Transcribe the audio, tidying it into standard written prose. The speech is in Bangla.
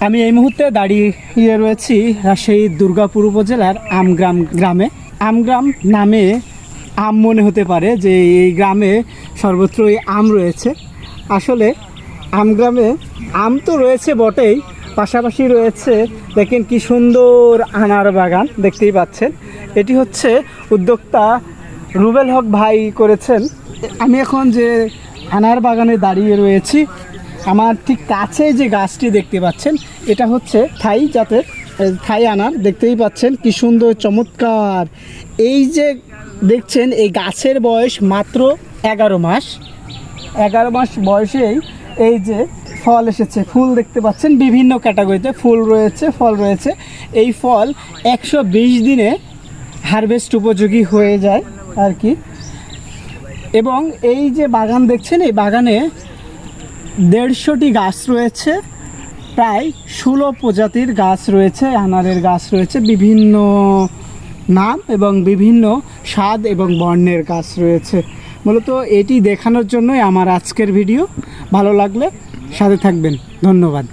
আমি এই মুহূর্তে দাঁড়িয়ে রয়েছি রাজশাহীর দুর্গাপুর উপজেলার আমগ্রাম গ্রামে। আমগ্রাম নামে আম মনে হতে পারে যে এই গ্রামে সর্বত্রই আম রয়েছে। আসলে আমগ্রামে আম তো রয়েছে বটেই, পাশাপাশি রয়েছে দেখেন কি সুন্দর আনার বাগান দেখতেই পাচ্ছেন। এটি হচ্ছে উদ্যোক্তা রুবেল হক ভাই করেছেন। আমি এখন যে আনার বাগানে দাঁড়িয়ে রয়েছি, আমার ঠিক কাছে যে গাছটি দেখতে পাচ্ছেন এটা হচ্ছে থাই জাতের থাই আনার। দেখতেই পাচ্ছেন কি সুন্দর চমৎকার। এই যে দেখছেন এই গাছের বয়স মাত্র 11 মাস। 11 মাস বয়সেই এই যে ফল এসেছে, ফুল দেখতে পাচ্ছেন বিভিন্ন ক্যাটাগরিতে ফুল রয়েছে, ফল রয়েছে। এই ফল 120 দিনে হারভেস্ট উপযোগী হয়ে যায় আর কি। এবং এই যে বাগান দেখছেন এই বাগানে 150টি গাছ রয়েছে, প্রায় 16 প্রজাতির গাছ রয়েছে, আনারের গাছ রয়েছে, বিভিন্ন নাম এবং বিভিন্ন স্বাদ এবং বর্ণের গাছ রয়েছে। মূলত এটি দেখানোর জন্যই আমার আজকের ভিডিও। ভালো লাগলে সাথে থাকবেন। ধন্যবাদ।